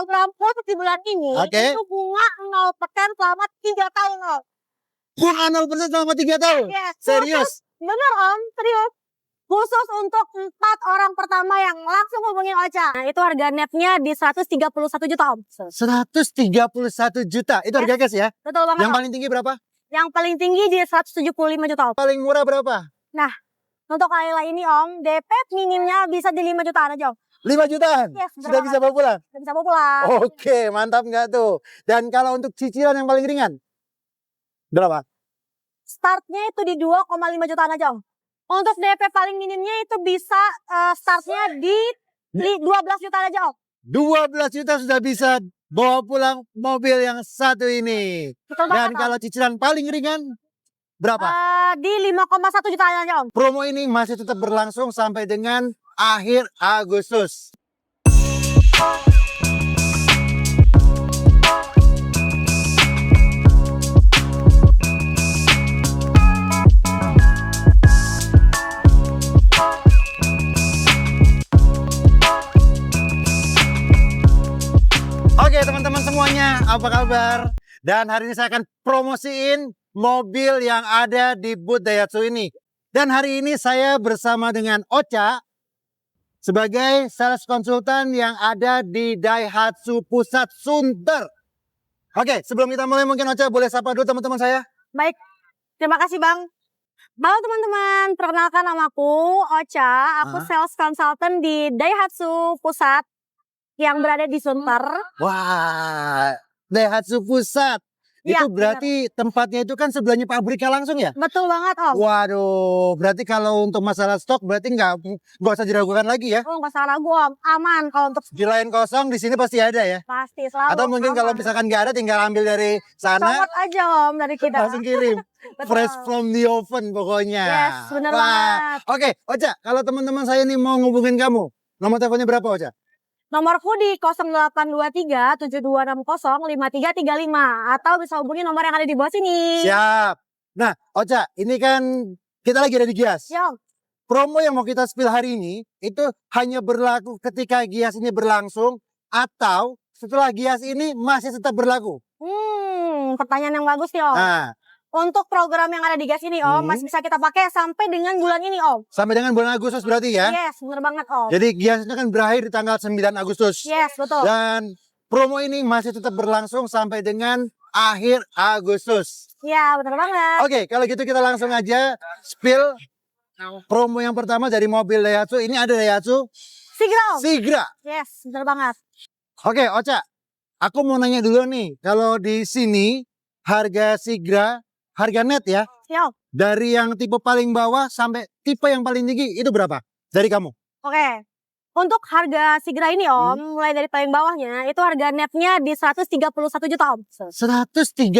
program khusus di bulan ini, itu bunga 0% selama 3 tahun, Om. Bunga 0% selama 3 tahun? Yes. Serius? Bener, Om, serius. Khusus untuk 4 orang pertama yang langsung hubungin Ocha. Nah, itu harga netnya di 131 juta, Om. 131 juta, itu harga cash ya? Betul banget, Yang Om. paling tinggi berapa? Yang paling tinggi di 175 juta, Om. Paling murah berapa? Nah, untuk Ayla ini, Om, DP minimnya bisa di 5 jutaan aja, Om. 5 jutaan? Yes, sudah bisa bawa pulang? Sudah bisa bawa pulang. Oke, mantap nggak tuh? Dan kalau untuk cicilan yang paling ringan? Berapa? Startnya itu di 2,5 jutaan aja, Om. Untuk DP paling minimnya itu bisa startnya di 12 jutaan aja, Om. 12 juta sudah bisa bawa pulang mobil yang satu ini. Betul Dan banget, kalau cicilan paling ringan berapa? Di 5,1 jutaan aja, Om. Promo ini masih tetap berlangsung sampai dengan akhir Agustus. Oke teman-teman semuanya, apa kabar? Dan hari ini saya akan promosiin mobil yang ada di booth Daihatsu ini. Dan hari ini saya bersama dengan Ocha sebagai sales konsultan yang ada di Daihatsu Pusat Sunter. Oke, sebelum kita mulai mungkin Ocha boleh sapa dulu teman-teman saya. Baik, terima kasih Bang. Halo teman-teman, perkenalkan namaku Ocha. Aku sales consultant di Daihatsu Pusat yang berada di Sunter. Wah, Daihatsu Pusat. Ya, Itu berarti tempatnya itu kan sebelahnya pabriknya langsung ya? Betul banget, Om. Waduh, berarti kalau untuk masalah stok berarti nggak usah diragukan lagi ya? Oh, nggak usah ragu, Om. Aman kalau untuk Di lain kosong di sini pasti ada ya? pasti selalu. Atau mungkin kalau aman. misalkan nggak ada tinggal ambil dari sana, Comot aja, Om, dari kita. langsung kirim. Betul. Fresh from the oven pokoknya. Yes, bener banget. Oke, Ocha, kalau teman-teman saya nih mau ngubungin kamu, nomor teleponnya berapa Ocha? Nomorku di 0823 7260 5335 atau bisa hubungi nomor yang ada di bawah sini. Siap. Nah, Ocha, ini kan kita lagi ada di Gias. Yo, Promo yang mau kita spill hari ini itu hanya berlaku ketika Gias ini berlangsung atau setelah Gias ini masih tetap berlaku. pertanyaan yang bagus nih, Om. Nah, Untuk program yang ada di Gas ini, Om, masih bisa kita pakai sampai dengan bulan ini, Om. sampai dengan bulan Agustus berarti ya? Yes, bener banget, Om. Jadi Gias ini kan berakhir di tanggal 9 Agustus. Yes, betul. Dan promo ini masih tetap berlangsung sampai dengan akhir Agustus. Ya, bener banget. Oke, kalau gitu kita langsung aja spill promo yang pertama dari mobil Daihatsu. Ini ada Daihatsu Sigra, Om. Sigra. Yes, bener banget. Oke, Ocha, aku mau nanya dulu nih, kalau di sini harga Sigra, harga net ya, Yo, dari yang tipe paling bawah sampai tipe yang paling tinggi itu berapa? Dari kamu? oke. Untuk harga Sigra ini, Om, mulai dari paling bawahnya, itu harga netnya di 131 juta, Om. 131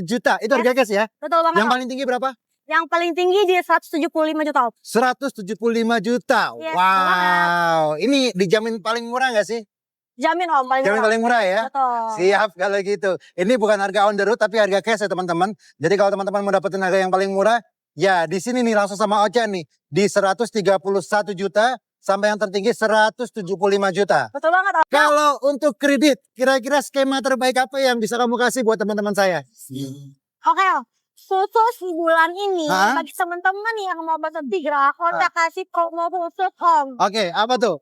juta, itu harga cash ya? Betul banget, Yang Om. paling tinggi berapa? Yang paling tinggi di 175 juta, Om. 175 juta. Yes, Wow, ini dijamin paling murah nggak sih? Jamin, Om, paling Jamin murah. paling murah ya? Betul. Siap kalau gitu. Ini bukan harga on the road tapi harga cash ya teman-teman. Jadi kalau teman-teman mau dapetin harga yang paling murah, ya di sini nih langsung sama Ocha nih. Di 131 juta sampai yang tertinggi 175 juta. Betul banget, Om. Kalau untuk kredit, kira-kira skema terbaik apa yang bisa kamu kasih buat teman-teman saya? Oke, Om. Khusus bulan ini, Hah? bagi teman-teman yang mau bantu Sigra, Honda kasih promo khusus, Om. Oke, apa tuh?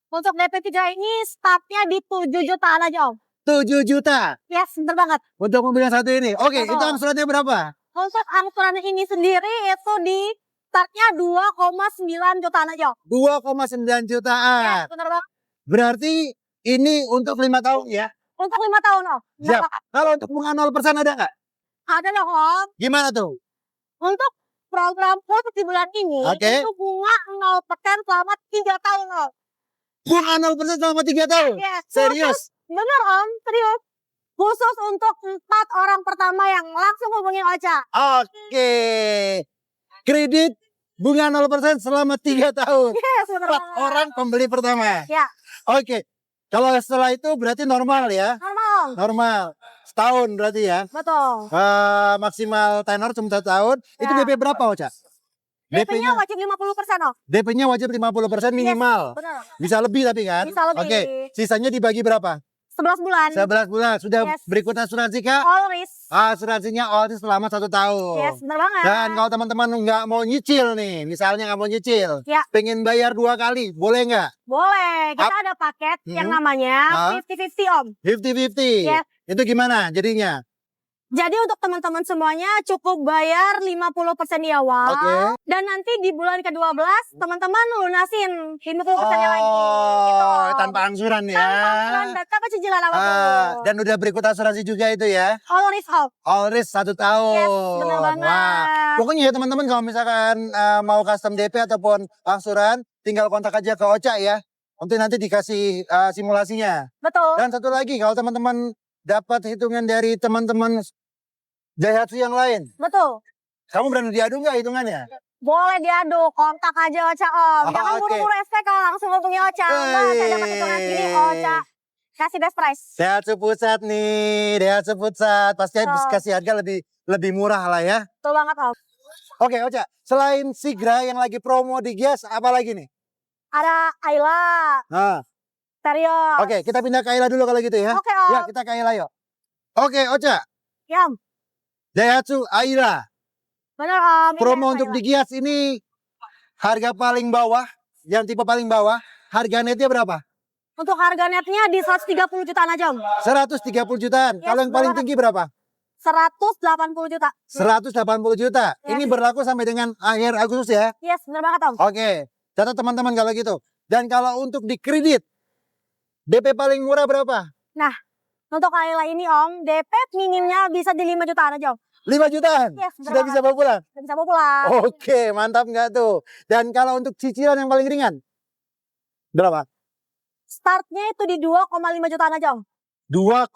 Untuk DP 3 ini startnya di 7 jutaan aja, Om. 7 juta Yes, bener banget. untuk mobil yang satu ini. Oke, Betul. itu angsurannya berapa? Untuk angsuran ini sendiri itu di startnya 2,9 jutaan aja, Om. 2,9 jutaan. Yes, bener banget. Berarti ini untuk 5 tahun ya? Untuk 5 tahun, Om. Siap. Nah, Kalau untuk bunga 0% ada nggak? ada dong, Om. Gimana tuh? Untuk program khusus di bulan ini, Oke. itu bunga 0% selama 3 tahun, Om. Bunga 0% selama 3 tahun? Yes, Serius? Bener, Om, serius. Khusus untuk 4 orang pertama yang langsung hubungin Ocha. Oke. Kredit bunga 0% selama 3 tahun. Yes, bener 4 banget. orang pembeli pertama. Ya, Oke. Kalau setelah itu berarti normal ya? normal, Om. Normal. Setahun berarti ya? Betul. Maksimal tenor cuma 1 tahun. Itu Ya. DP berapa Ocha? DP-nya wajib 50%, Om. DP-nya wajib 50% minimal. Bener. Bisa lebih tapi kan? Bisa lebih. Oke. Sisanya dibagi berapa? 11 bulan. 11 bulan. Sudah Yes. berikut asuransi kak? All risk. Asuransinya all risk selama 1 tahun. Yes, benar banget. Dan kalau teman-teman nggak mau nyicil nih, misalnya nggak mau nyicil, Ya. pengen bayar 2 kali, boleh nggak? Boleh. Kita ada paket yang namanya Ah. 50-50 Om. 50-50. Yes. Itu gimana jadinya? Jadi untuk teman-teman semuanya cukup bayar 50% di awal. Oke. Dan nanti di bulan ke-12 teman-teman lunasin 50%-nya lagi. Gitu. Oh, tanpa angsuran ya. Tanpa angsuran dan tanpa cicilan apapun. Dan udah berikut asuransi juga itu ya. All risk off. All risk 1 tahun. Yes, benar banget. Wah, pokoknya ya teman-teman kalau misalkan mau custom DP ataupun angsuran, tinggal kontak aja ke Ocha ya. Nanti dikasih simulasinya. Betul. Dan satu lagi, kalau teman-teman dapat hitungan dari teman-teman Daihatsu yang lain, Betul. kamu berani diadu nggak hitungannya? Boleh diadu, kontak aja Ocha Om. Jangan Oke. buru-buru SPK, langsung hubungi Ocha. Mbak, saya dapat hitungan segini, Ocha kasih best price. Daihatsu Pusat nih, Daihatsu Pusat. Pasti Betul. kasih harga lebih murah lah ya. Betul banget Om. Oke Ocha, selain Sigra yang lagi promo di Gias, apa lagi nih? Ada Ayla, Nah, Terios. oke, kita pindah ke Ayla dulu kalau gitu ya. Oke Om. Ya, kita ke Ayla yuk. Oke Ocha, Ya Om. Daihatsu Ayla. Bener Om. Ini Promo Ayla. untuk di Gias ini harga paling bawah, yang tipe paling bawah, harga netnya berapa? Untuk harga netnya di 130 jutaan aja Om. 130 jutaan. Yes, Kalau yang paling banget. tinggi berapa? 180 juta. 180 juta. Yes. Ini berlaku sampai dengan akhir Agustus ya. Yes, bener banget Om. Oke, catat teman-teman kalau gitu. Dan kalau untuk di kredit, DP paling murah berapa? Nah, untuk Ayla ini Om, DP minimnya bisa di 5 jutaan aja Om. 5 jutaan? Yes, bener Sudah banget. bisa bawa pulang? Udah bisa bawa pulang. Oke, mantap nggak tuh? Dan kalau untuk cicilan yang paling ringan? Berapa? Startnya itu di 2,5 jutaan aja Om. 2,5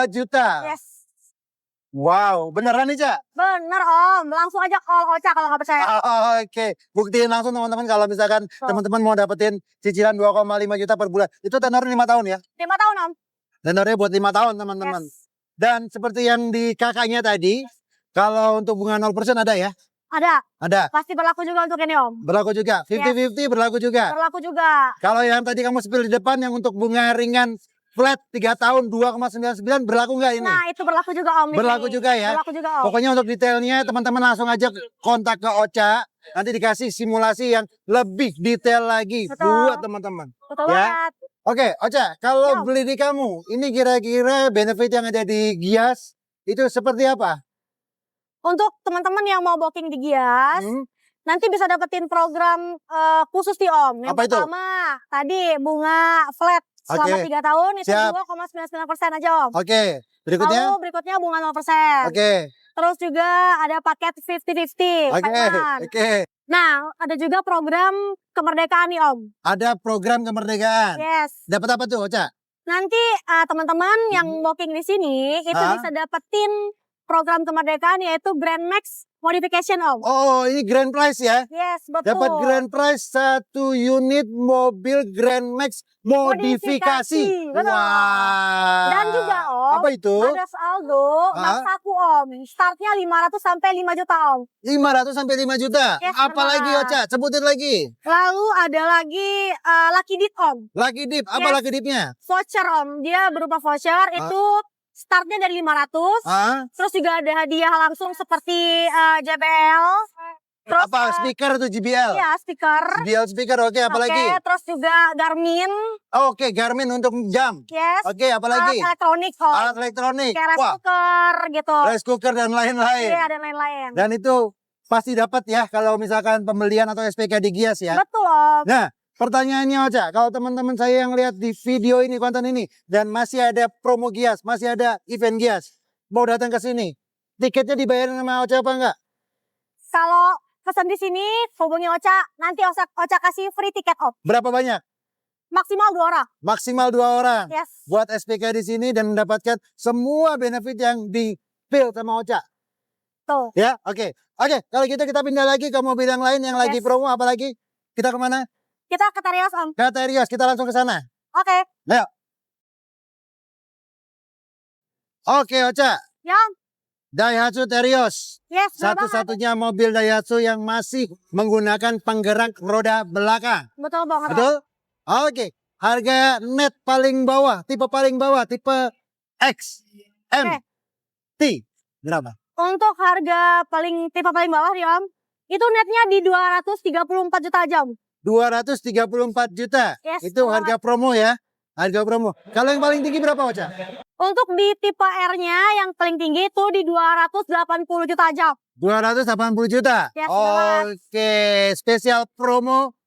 juta. Yes. Wow, beneran nih, Cak? Bener Om, langsung aja call Ocha kalau nggak percaya. Oke, buktiin langsung teman-teman kalau misalkan teman-teman mau dapetin cicilan 2,5 juta per bulan. Itu tenornya 5 tahun ya? 5 tahun Om. Tenornya buat 5 tahun teman-teman. Yes. Dan seperti yang di kakaknya tadi, kalau untuk bunga 0% ada ya? Ada, Ada. pasti berlaku juga untuk ini Om. Berlaku juga. 50-50 berlaku juga. Berlaku juga. Kalau yang tadi kamu spill di depan yang untuk bunga ringan flat 3 tahun 2,99 berlaku nggak ini? Nah, itu berlaku juga Om. di Berlaku sini. juga ya? Berlaku juga Om. Pokoknya untuk detailnya teman-teman langsung aja kontak ke Ocha. Nanti dikasih simulasi yang lebih detail lagi Betul. buat teman-teman. Betul ya. banget. Oke, Ocha, kalau Ya. beli di kamu, ini kira-kira benefit yang ada di Gias itu seperti apa? Untuk teman-teman yang mau booking di Gias, nanti bisa dapetin program khusus di Om. Yang Apa itu? pertama, tadi bunga flat selama Oke. 3 tahun itu Siap. 2,99% aja Om. Oke, berikutnya? Lalu berikutnya bunga 0%. Oke, Terus juga ada paket 50-50. oke, Taiwan. oke. Nah, ada juga program kemerdekaan nih Om. Ada program kemerdekaan. Yes. Dapat apa tuh, Ocha? Nanti teman-teman yang booking di sini itu Hah? bisa dapetin program kemerdekaan yaitu Grand Max Modification Om. Oh, ini grand prize ya? Yes, betul. Dapat grand prize 1 unit mobil Grand Max modifikasi. Betul. Wah. Dan juga Om, Apa itu? ada saldo Hah? Max Saku Om. Startnya 500 sampai 5 juta Om. 500 sampai 5 juta. Yes, Apa benar. lagi, Ocha? Sebutin lagi. Lalu ada lagi Lucky Dip Om. Lucky dip. Apa Yes. lucky dipnya? Voucher Om. Dia berupa voucher itu startnya dari 500. Hah? Terus juga ada hadiah langsung seperti JBL. Terus Apa speaker tuh JBL? iya, stiker. JBL speaker. Oke, apa Oke, lagi? terus juga Garmin. Oke, Garmin untuk jam. Yes. Oke, apa lagi? Alat elektronik Om. Alat elektronik. Kayak rice Wah, cooker gitu. rice cooker dan lain-lain. Iya, dan lain-lain. Dan itu pasti dapat ya kalau misalkan pembelian atau SPK di Gias ya. Betul Om. Nah, pertanyaannya Ocha, kalau teman-teman saya yang lihat di video ini, konten ini, dan masih ada promo Gias, masih ada event Gias, mau datang ke sini, tiketnya dibayarin sama Ocha apa enggak? Kalau pesan di sini hubungi Ocha, nanti Ocha kasih free tiket Om. Berapa banyak? Maksimal 2 orang. Maksimal 2 orang. Yes. Buat SPK di sini dan mendapatkan semua benefit yang di-fill sama Ocha. Tuh. Ya, oke. Oke, kalau gitu kita pindah lagi ke mobil yang lain yang lagi Yes. promo, apa lagi? Kita kemana? Kita ke Terios Om. Ke Terios, kita langsung ke sana. Oke. Ayo. Oke, Ocha. Ya Om. Daihatsu Terios. Yes, benar banget. Satu-satunya mobil Daihatsu yang masih menggunakan penggerak roda belakang. Betul banget Om. Betul? Oke. harga net paling bawah, tipe X, M, Oke. T. Berapa? Untuk harga tipe paling bawah nih Om, itu netnya di 234 juta aja Om. 234 juta. Yes, Itu harga promo ya. Harga promo. Kalau yang paling tinggi berapa, Ocha? Untuk di tipe R-nya yang paling tinggi itu di 280 juta aja. 280 juta. Yes, banget. Oke, spesial promo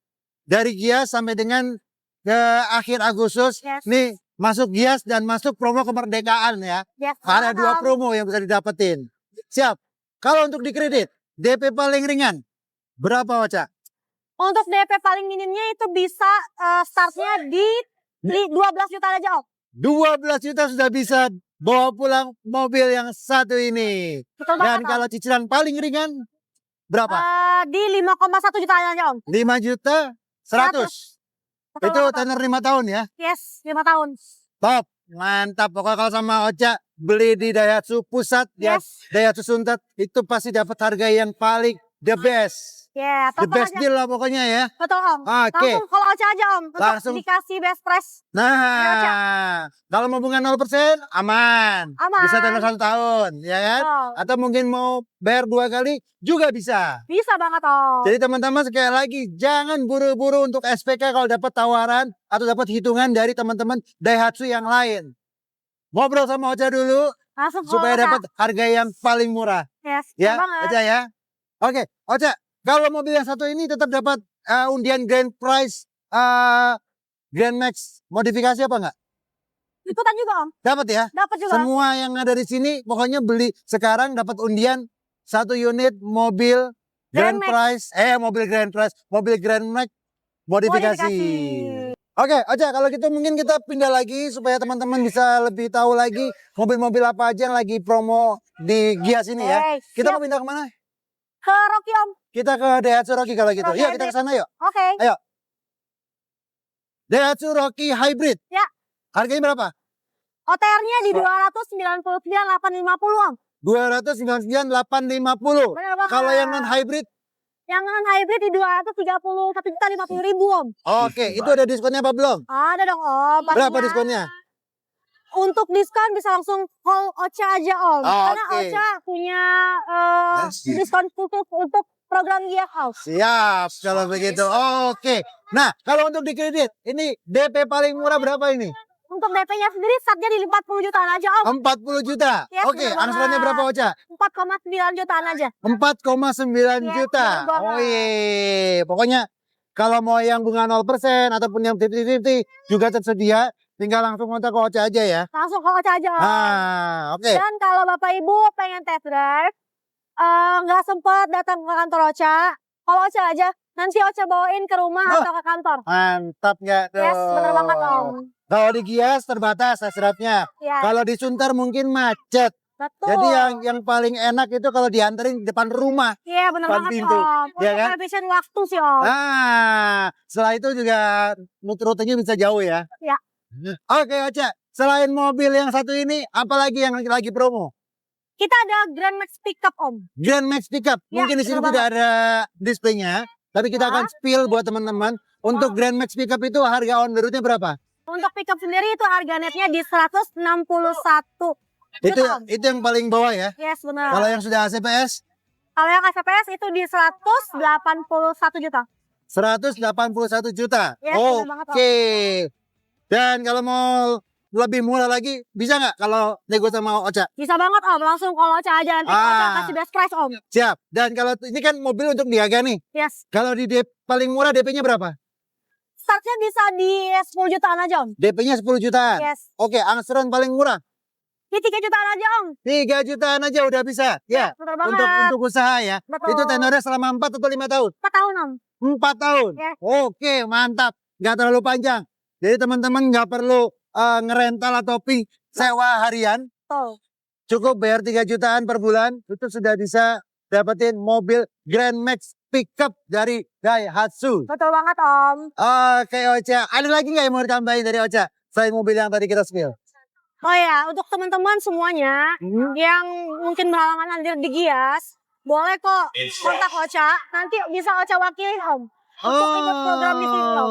dari Gias sampai dengan ke akhir Agustus. Yes. Nih, masuk Gias dan masuk promo kemerdekaan ya. Yes, Ada dua Om. promo yang bisa didapetin. Siap. Kalau untuk dikredit, DP paling ringan berapa, Ocha? Untuk DP paling minimnya itu bisa startnya di 12 juta aja Om. 12 juta sudah bisa bawa pulang mobil yang satu ini. Betul Dan banget Om. kalau cicilan paling ringan berapa? Di 5,1 juta aja Om. 5 juta 100. Betul Itu banget, Om. tenor 5 tahun ya. Yes, 5 tahun. Top. Mantap. Pokoknya kalau sama Ocha beli di Daihatsu Pusat, di Yes. Daihatsu Suntat, itu pasti dapat harga yang paling the best. Yeah, The total best aja. deal lah pokoknya ya. Betul Om. Oke. Langsung kalau Ocha aja Om. Untuk Langsung. dikasih best price. Nah, kalau mau bunga 0% aman. Aman. Bisa tenor 1 tahun, ya kan? Betul. Atau mungkin mau bayar 2 kali juga bisa. Bisa banget Om. Jadi teman-teman sekali lagi jangan buru-buru untuk SPK kalau dapat tawaran atau dapat hitungan dari teman-teman Daihatsu yang lain. Ngobrol sama Ocha dulu Langsung supaya Ocha. dapat harga yang paling murah. Yes, Ya, betul banget. Ocha ya. Oke, Ocha, kalau mobil yang satu ini tetap dapat undian Grand Prize Grand Max modifikasi apa enggak? Ikutan juga Om. Dapat ya? Dapat juga. Semua yang ada di sini pokoknya beli sekarang dapat undian 1 unit mobil Grand Grand Max. Prize, mobil Grand Prize, mobil Grand Max modifikasi. Oke, Ocha, kalau gitu mungkin kita pindah lagi supaya teman-teman bisa lebih tahu lagi mobil-mobil apa aja yang lagi promo di Gias ini ya. Oke, Kita siap. mau pindah kemana? Ke Rocky Om. Kita ke Daihatsu Rocky kalau gitu. Rocky Yuk kita ke Hybrid. sana yuk. Oke. Daihatsu Rocky Hybrid. Ya. Harganya berapa? OTR-nya di 299.850 Om. 299.850. Benar banget. Kalau yang non hybrid, Yang non hybrid di 231.050.000 Om. oke, itu ada diskonnya apa belum? Ada dong Om. pastinya. Berapa diskonnya? Untuk diskon bisa langsung call Ocha aja Om. Karena Oke. Ocha punya diskon khusus untuk program Gias Om. Siap kalau begitu. Oke. Nah, kalau untuk dikredit, ini DP paling murah berapa ini? Untuk DP-nya sendiri startnya di 40 jutaan aja Om. 40 juta. Yes, Oke, bener angsurannya banget. berapa Ocha? 4,9 jutaan aja. 4,9 Yes, juta. bener banget. Oh iya. Pokoknya kalau mau yang bunga 0% ataupun yang 50-50 juga tersedia. Tinggal langsung kontak ke Ocha aja ya. Langsung call Ocha aja Om. Oke. Dan kalau Bapak Ibu pengen test drive, nggak sempat datang ke kantor Ocha, call Ocha aja. Nanti Ocha bawain ke rumah Oh. atau ke kantor. Mantap nggak tuh? Yes, bener banget Om. Kalau di Gias terbatas test drive-nya. Ya, Kalau di Sunter mungkin macet. betul. Jadi yang paling enak itu kalau dianterin di depan rumah. Iya bener depan banget pintu, Om. ya Untuk kan? habisin waktu sih Om. Setelah itu juga rutenya bisa jauh ya. Ya. Oke Ocha, selain mobil yang satu ini, apalagi yang lagi promo? Kita ada Grand Max Pickup Om. Grand Max Pickup. Ya, Mungkin di sini bener tidak ada displaynya, tapi kita akan spill buat teman-teman. Untuk Grand Max Pickup itu harga on the road-nya berapa? Untuk pickup sendiri itu harga netnya di 161 Itu juta Om. itu yang paling bawah ya. Yes benar. Kalau yang sudah ACPS Kalau yang KCPS itu di 181 juta. 181 juta. Yes, bener banget, Om. Oke. Dan kalau mau lebih murah lagi, bisa nggak kalau nego sama Ocha? Bisa banget Om, langsung call Ocha aja nanti Ocha kasih best price Om. Siap. Dan kalau ini kan mobil untuk niaga nih. Yes. Kalau di paling murah DP-nya berapa? Startnya bisa di 10 jutaan aja Om. DP-nya 10 jutaan. Yes. Oke, angsuran paling murah Di 3 jutaan aja Om. 3 jutaan aja udah bisa. Ya. Betul banget. Untuk usaha ya. Betul. Itu tenornya selama 4 atau 5 tahun? 4 tahun Om. 4 tahun. Ya. Oke, mantap. Nggak terlalu panjang. Jadi teman-teman nggak perlu ngerental atau sewa harian. Tuh. Cukup bayar 3 jutaan per bulan. Itu sudah bisa dapetin mobil Grand Max Pickup dari Daihatsu. Betul banget Om. Oke Ocha. Ada lagi nggak yang mau ditambahin dari Ocha? Selain mobil yang tadi kita spill. Oh ya, untuk teman-teman semuanya yang mungkin berhalangan hadir di Gias, boleh kok kontak Ocha. Nanti bisa Ocha wakilin Om. untuk ikut program di sini Om.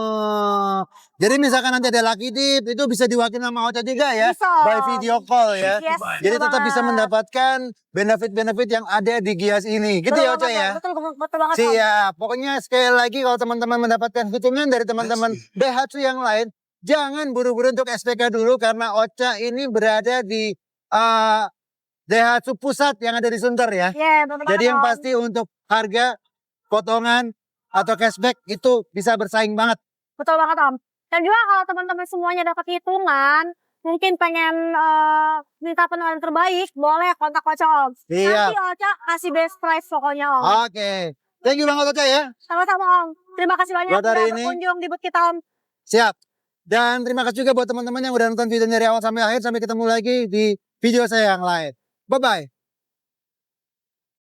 Jadi misalkan nanti ada Lucky Dip, itu bisa diwakilin sama Ocha juga ya? Bisa. By video call ya? Yes, Jadi betul tetap bisa banget. mendapatkan benefit-benefit yang ada di Gias ini. Gitu Betul ya Ocha banget, ya? Betul banget Om. Siap. Pokoknya sekali lagi kalau teman-teman mendapatkan keuntungan dari teman-teman Daihatsu yang lain, jangan buru-buru untuk SPK dulu karena Ocha ini berada di Daihatsu pusat yang ada di Sunter ya. Iya, betul banget Jadi yang Om. pasti untuk harga, potongan, atau cashback itu bisa bersaing banget. Betul banget Om. Dan juga kalau teman-teman semuanya dapat hitungan, mungkin pengen minta penawaran terbaik, boleh kontak Ocha Om. Siap. Nanti Ocha kasih best price pokoknya Om. Oke. Thank you banget Ocha ya. Sama-sama Om. Terima kasih banyak Buat hari sudah ini. berkunjung di booth kita Om. Siap. Dan terima kasih juga buat teman-teman yang udah nonton video dari awal sampai akhir. Sampai ketemu lagi di video saya yang lain. Bye-bye.